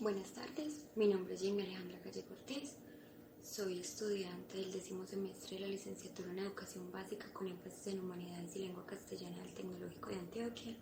Buenas tardes, mi nombre es Jamie Alejandra Gallego Ortiz, soy estudiante del 10º semestre de la licenciatura en Educación Básica con énfasis en Humanidades y Lengua Castellana del Tecnológico de Antioquia.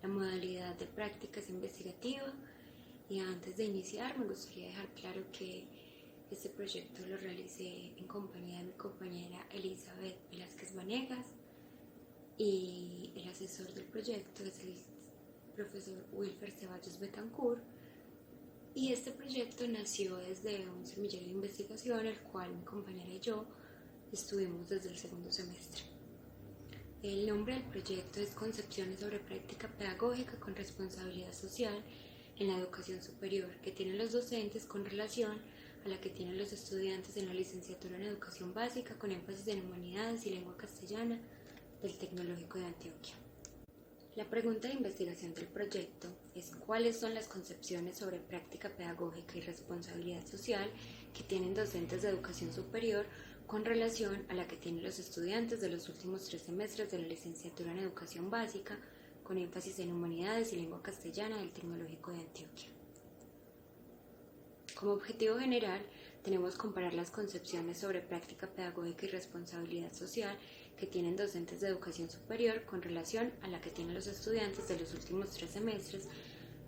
La modalidad de práctica es investigativa y antes de iniciar me gustaría dejar claro que este proyecto lo realicé en compañía de mi compañera Elizabeth Velázquez Vanegas y el asesor del proyecto es el profesor Wilfer Ceballos Betancourt. Y este proyecto nació desde un semillero de investigación, el cual mi compañera y yo estuvimos desde el segundo semestre. El nombre del proyecto es Concepciones sobre práctica pedagógica con responsabilidad social en la educación superior, que tienen los docentes con relación a la que tienen los estudiantes en la licenciatura en educación básica con énfasis en humanidades y lengua castellana del Tecnológico de Antioquia. La pregunta de investigación del proyecto es cuáles son las concepciones sobre práctica pedagógica y responsabilidad social que tienen docentes de educación superior con relación a la que tienen los estudiantes de los últimos 3 semestres de la licenciatura en educación básica con énfasis en humanidades y lengua castellana del Tecnológico de Antioquia. Como objetivo general, tenemos comparar las concepciones sobre práctica pedagógica y responsabilidad social que tienen docentes de educación superior con relación a la que tienen los estudiantes de los últimos 3 semestres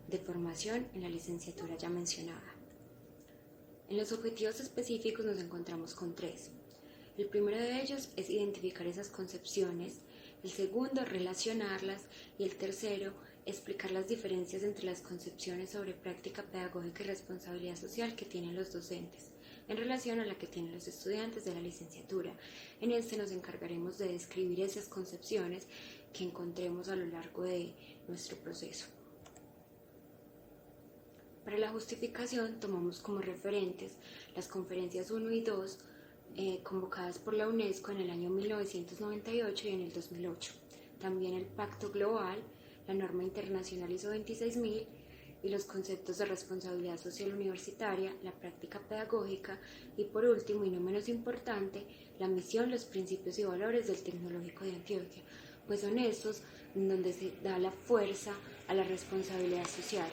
de formación en la licenciatura ya mencionada. En los objetivos específicos nos encontramos con 3. El primero de ellos es identificar esas concepciones, el segundo, relacionarlas y el tercero, explicar las diferencias entre las concepciones sobre práctica pedagógica y responsabilidad social que tienen los docentes en relación a la que tienen los estudiantes de la licenciatura. En este nos encargaremos de describir esas concepciones que encontremos a lo largo de nuestro proceso. Para la justificación tomamos como referentes las conferencias 1 y 2 convocadas por la UNESCO en el año 1998 y en el 2008. También el Pacto Global, la norma internacional ISO 26000 y los conceptos de responsabilidad social universitaria, la práctica pedagógica y por último y no menos importante, la misión, los principios y valores del Tecnológico de Antioquia, pues son estos donde se da la fuerza a la responsabilidad social.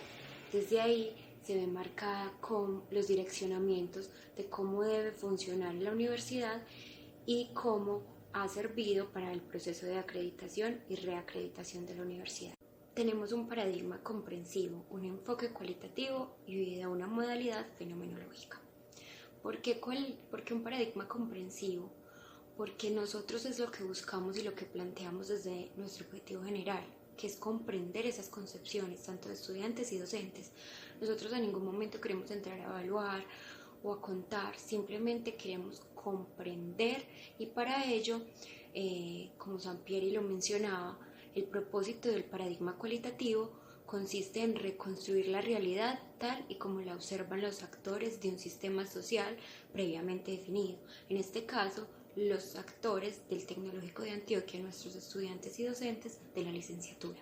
Desde ahí se ve marcada con los direccionamientos de cómo debe funcionar la universidad y cómo ha servido para el proceso de acreditación y reacreditación de la universidad. Tenemos un paradigma comprensivo, un enfoque cualitativo y una modalidad fenomenológica. ¿Por qué un paradigma comprensivo? Porque nosotros es lo que buscamos y lo que planteamos desde nuestro objetivo general, que es comprender esas concepciones, tanto de estudiantes y docentes. Nosotros en ningún momento queremos entrar a evaluar o a contar, simplemente queremos comprender y para ello, como Sampieri lo mencionaba, el propósito del paradigma cualitativo consiste en reconstruir la realidad tal y como la observan los actores de un sistema social previamente definido. En este caso, los actores del Tecnológico de Antioquia, nuestros estudiantes y docentes de la licenciatura.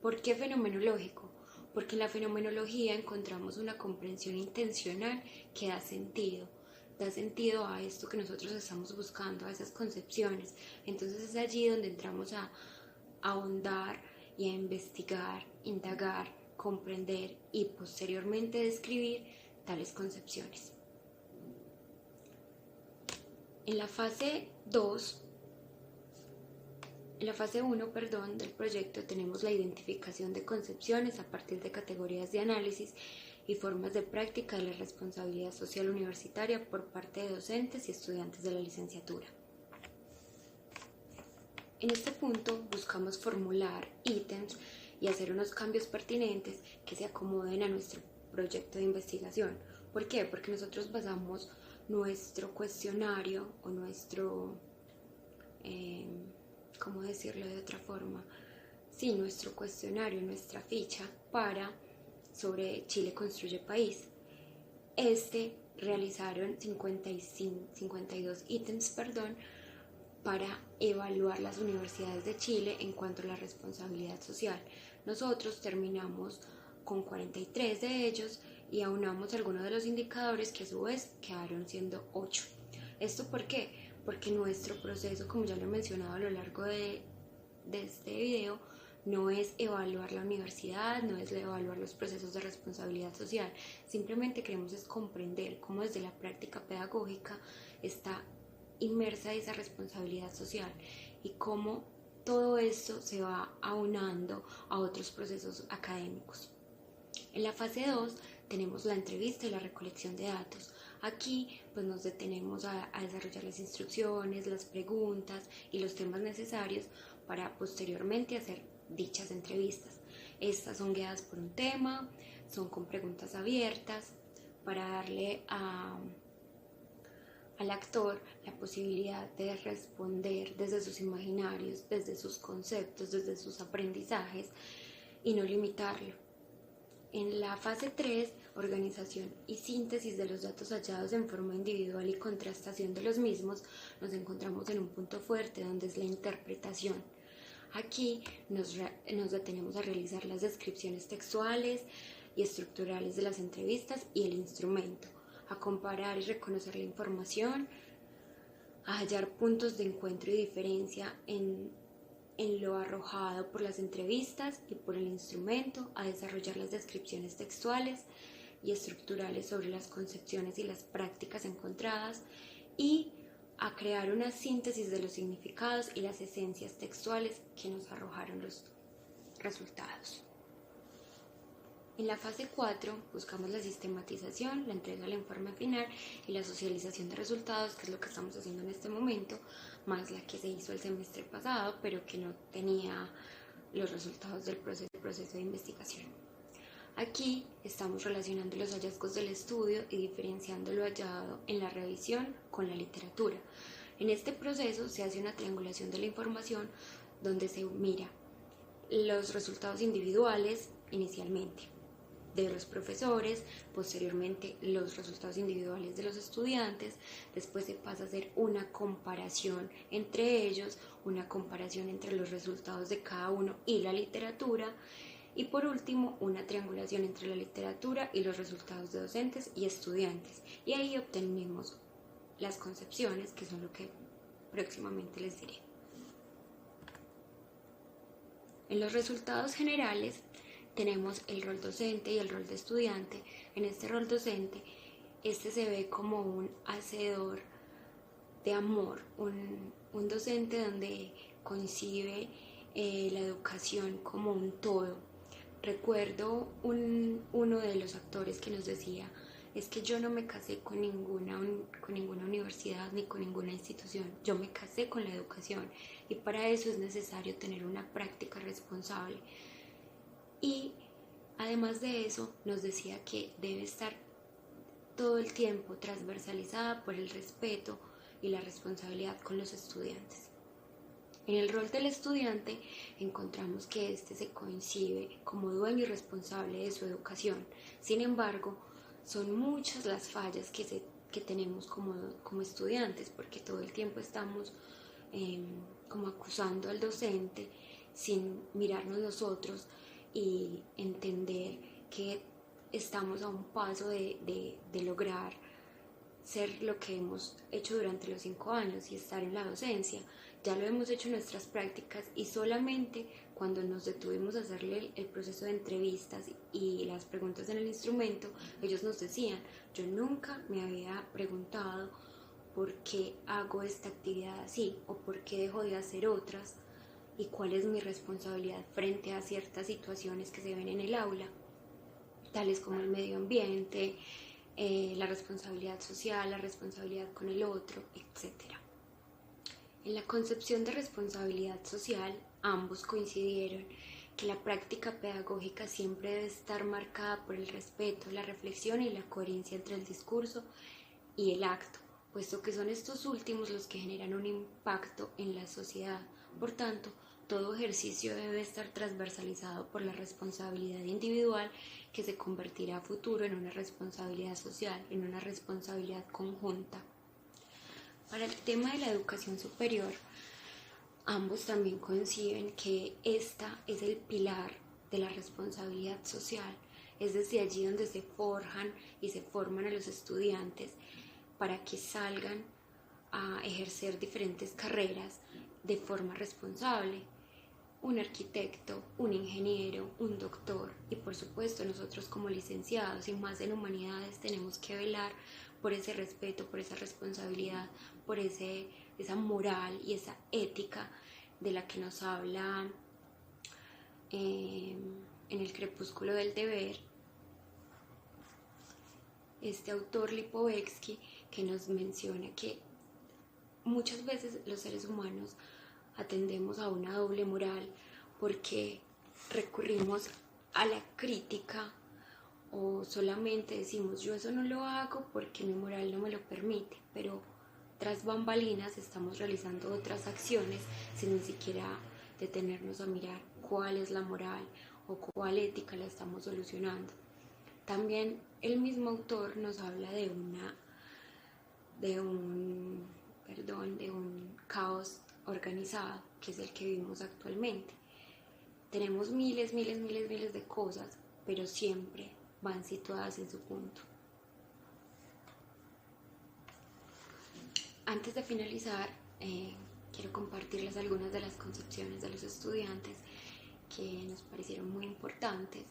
¿Por qué fenomenológico? Porque en la fenomenología encontramos una comprensión intencional que da sentido a esto que nosotros estamos buscando, a esas concepciones. Entonces es allí donde entramos a ahondar y a investigar, indagar, comprender y posteriormente describir tales concepciones. En la fase 1 del proyecto tenemos la identificación de concepciones a partir de categorías de análisis y formas de práctica de la responsabilidad social universitaria por parte de docentes y estudiantes de la licenciatura. En este punto buscamos formular ítems y hacer unos cambios pertinentes que se acomoden a nuestro proyecto de investigación. ¿Por qué? Porque nosotros basamos nuestro cuestionario o nuestro, ¿cómo decirlo de otra forma? Sí, nuestro cuestionario, nuestra ficha sobre Chile Construye País. Realizaron 52 ítems, para evaluar las universidades de Chile en cuanto a la responsabilidad social. Nosotros terminamos con 43 de ellos y aunamos algunos de los indicadores que a su vez quedaron siendo 8. ¿Esto por qué? Porque nuestro proceso, como ya lo he mencionado a lo largo de este video, No es evaluar la universidad, no es evaluar los procesos de responsabilidad social, simplemente queremos es comprender cómo desde la práctica pedagógica está inmersa esa responsabilidad social y cómo todo esto se va aunando a otros procesos académicos. En la fase 2 tenemos la entrevista y la recolección de datos. Aquí pues nos detenemos a desarrollar las instrucciones, las preguntas y los temas necesarios para posteriormente hacer dichas entrevistas. Estas son guiadas por un tema, son con preguntas abiertas para darle al actor la posibilidad de responder desde sus imaginarios, desde sus conceptos, desde sus aprendizajes y no limitarlo. En la fase 3, organización y síntesis de los datos hallados en forma individual y contrastación de los mismos, nos encontramos en un punto fuerte donde es la interpretación. Aquí nos detenemos a realizar las descripciones textuales y estructurales de las entrevistas y el instrumento, a comparar y reconocer la información, a hallar puntos de encuentro y diferencia en lo arrojado por las entrevistas y por el instrumento, a desarrollar las descripciones textuales y estructurales sobre las concepciones y las prácticas encontradas y a crear una síntesis de los significados y las esencias textuales que nos arrojaron los resultados. En la fase 4 buscamos la sistematización, la entrega del informe final y la socialización de resultados, que es lo que estamos haciendo en este momento, más la que se hizo el semestre pasado, pero que no tenía los resultados del proceso de investigación. Aquí estamos relacionando los hallazgos del estudio y diferenciando lo hallado en la revisión con la literatura. En este proceso se hace una triangulación de la información donde se mira los resultados individuales inicialmente de los profesores, posteriormente los resultados individuales de los estudiantes, después se pasa a hacer una comparación entre ellos, una comparación entre los resultados de cada uno y la literatura, y por último una triangulación entre la literatura y los resultados de docentes y estudiantes, y ahí obtenemos las concepciones, que son lo que próximamente les diré. En los resultados generales tenemos el rol docente y el rol de estudiante. En este rol docente, se ve como un hacedor de amor, un docente donde concibe la educación como un todo. Recuerdo uno de los actores que nos decía, es que yo no me casé con ninguna universidad ni con ninguna institución, yo me casé con la educación y para eso es necesario tener una práctica responsable. Y además de eso nos decía que debe estar todo el tiempo transversalizada por el respeto y la responsabilidad con los estudiantes. En el rol del estudiante encontramos que se concibe como dueño y responsable de su educación. Sin embargo, son muchas las fallas que tenemos como estudiantes, porque todo el tiempo estamos como acusando al docente sin mirarnos nosotros y entender que estamos a un paso de lograr ser lo que hemos hecho durante los 5 años y estar en la docencia. Ya lo hemos hecho en nuestras prácticas y solamente cuando nos detuvimos a hacerle el proceso de entrevistas y las preguntas en el instrumento, ellos nos decían, yo nunca me había preguntado por qué hago esta actividad así o por qué dejo de hacer otras y cuál es mi responsabilidad frente a ciertas situaciones que se ven en el aula, tales como el medio ambiente, la responsabilidad social, la responsabilidad con el otro, etc. En la concepción de responsabilidad social, ambos coincidieron que la práctica pedagógica siempre debe estar marcada por el respeto, la reflexión y la coherencia entre el discurso y el acto, puesto que son estos últimos los que generan un impacto en la sociedad. Por tanto, todo ejercicio debe estar transversalizado por la responsabilidad individual que se convertirá a futuro en una responsabilidad social, en una responsabilidad conjunta. Para el tema de la educación superior, ambos también coinciden que esta es el pilar de la responsabilidad social, es desde allí donde se forjan y se forman a los estudiantes para que salgan a ejercer diferentes carreras de forma responsable. un arquitecto, un ingeniero, un doctor y por supuesto nosotros como licenciados y más en humanidades tenemos que velar por ese respeto, por esa responsabilidad, por esa moral y esa ética de la que nos habla en el crepúsculo del deber este autor Lipovetsky, que nos menciona que muchas veces los seres humanos atendemos a una doble moral porque recurrimos a la crítica o solamente decimos yo eso no lo hago porque mi moral no me lo permite, pero tras bambalinas estamos realizando otras acciones sin ni siquiera detenernos a mirar cuál es la moral o cuál ética la estamos solucionando. También el mismo autor nos habla de un caos organizado, que es el que vivimos actualmente. Tenemos miles de cosas, pero siempre van situadas en su punto. Antes de finalizar, quiero compartirles algunas de las concepciones de los estudiantes que nos parecieron muy importantes.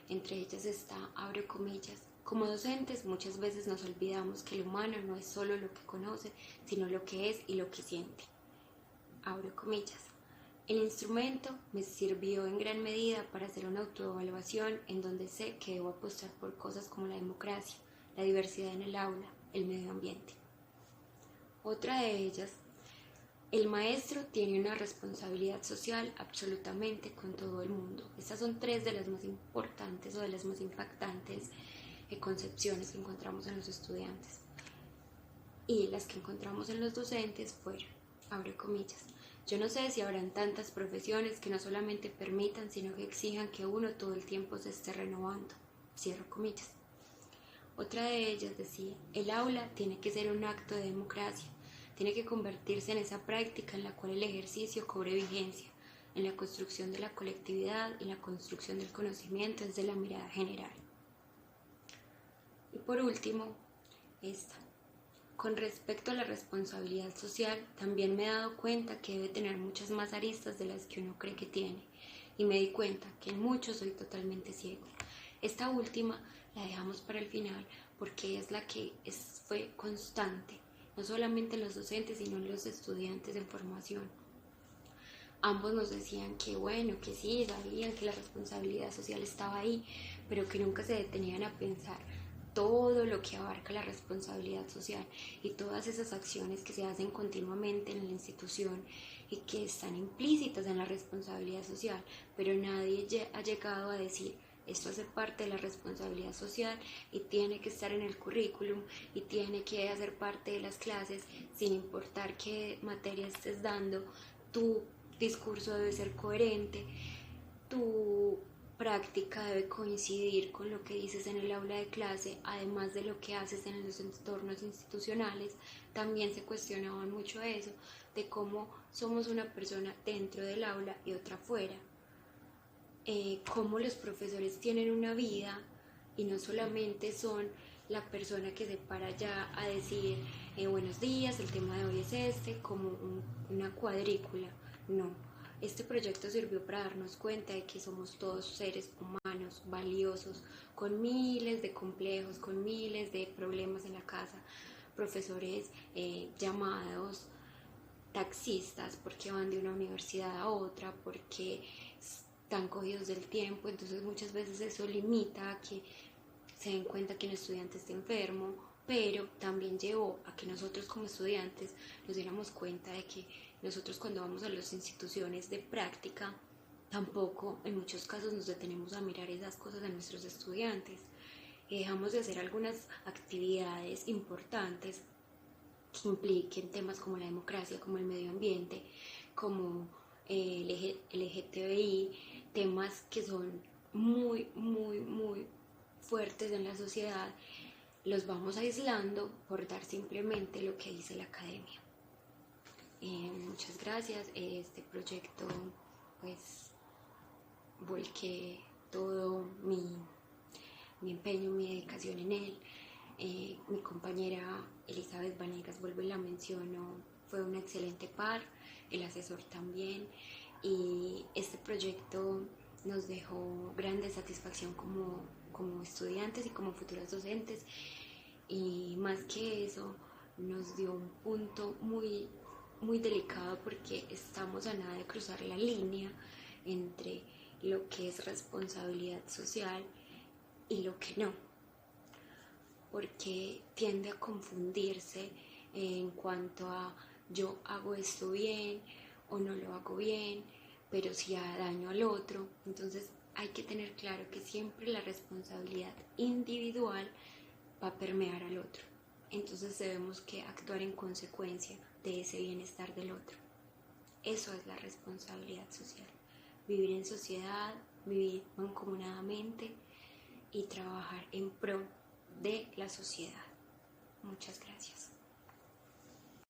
Entre ellas está, abro comillas, como docentes muchas veces nos olvidamos que el humano no es solo lo que conoce, sino lo que es y lo que siente. Abro comillas. El instrumento me sirvió en gran medida para hacer una autoevaluación en donde sé que debo apostar por cosas como la democracia, la diversidad en el aula, el medio ambiente. Otra de ellas, el maestro tiene una responsabilidad social absolutamente con todo el mundo. Estas son tres de las más importantes o de las más impactantes concepciones que encontramos en los estudiantes. Y las que encontramos en los docentes fueron, abro comillas, yo no sé si habrán tantas profesiones que no solamente permitan, sino que exijan que uno todo el tiempo se esté renovando, cierro comillas. Otra de ellas decía, el aula tiene que ser un acto de democracia, tiene que convertirse en esa práctica en la cual el ejercicio cobre vigencia, en la construcción de la colectividad y la construcción del conocimiento desde la mirada general. Y por último, esta. Con respecto a la responsabilidad social, también me he dado cuenta que debe tener muchas más aristas de las que uno cree que tiene, y me di cuenta que en muchos soy totalmente ciego. Esta última la dejamos para el final porque es la que fue constante, no solamente en los docentes, sino en los estudiantes en formación. Ambos nos decían que bueno, que sí, sabían que la responsabilidad social estaba ahí, pero que nunca se detenían a pensar todo lo que abarca la responsabilidad social y todas esas acciones que se hacen continuamente en la institución y que están implícitas en la responsabilidad social, pero nadie ha llegado a decir esto hace parte de la responsabilidad social y tiene que estar en el currículum y tiene que hacer parte de las clases sin importar qué materia estés dando. Tu discurso debe ser coherente, tu práctica debe coincidir con lo que dices en el aula de clase, además de lo que haces en los entornos institucionales. También se cuestionaba mucho eso, de cómo somos una persona dentro del aula y otra fuera, cómo los profesores tienen una vida y no solamente son la persona que se para allá a decir buenos días, el tema de hoy es este, como una cuadrícula. No, este proyecto sirvió para darnos cuenta de que somos todos seres humanos valiosos, con miles de complejos, con miles de problemas en la casa, profesores llamados taxistas porque van de una universidad a otra, porque están cogidos del tiempo, entonces muchas veces eso limita a que se den cuenta que un estudiante está enfermo, pero también llevó a que nosotros como estudiantes nos diéramos cuenta de que nosotros cuando vamos a las instituciones de práctica tampoco en muchos casos nos detenemos a mirar esas cosas de nuestros estudiantes y dejamos de hacer algunas actividades importantes que impliquen temas como la democracia, como el medio ambiente, como el LGTBI, temas que son muy fuertes en la sociedad, los vamos aislando por dar simplemente lo que dice la academia. Muchas gracias. Este proyecto, pues, volqué todo mi empeño, mi dedicación en él. Mi compañera Elizabeth Vanegas, vuelvo y la menciono, fue una excelente par, el asesor también, y este proyecto nos dejó grande satisfacción como estudiantes y como futuros docentes, y más que eso nos dio un punto muy delicado porque estamos a nada de cruzar la línea entre lo que es responsabilidad social y lo que no, porque tiende a confundirse en cuanto a yo hago esto bien o no lo hago bien, pero si daño al otro. Entonces hay que tener claro que siempre la responsabilidad individual va a permear al otro. Entonces debemos que actuar en consecuencia de ese bienestar del otro. Eso es la responsabilidad social. Vivir en sociedad, vivir mancomunadamente y trabajar en pro de la sociedad. Muchas gracias.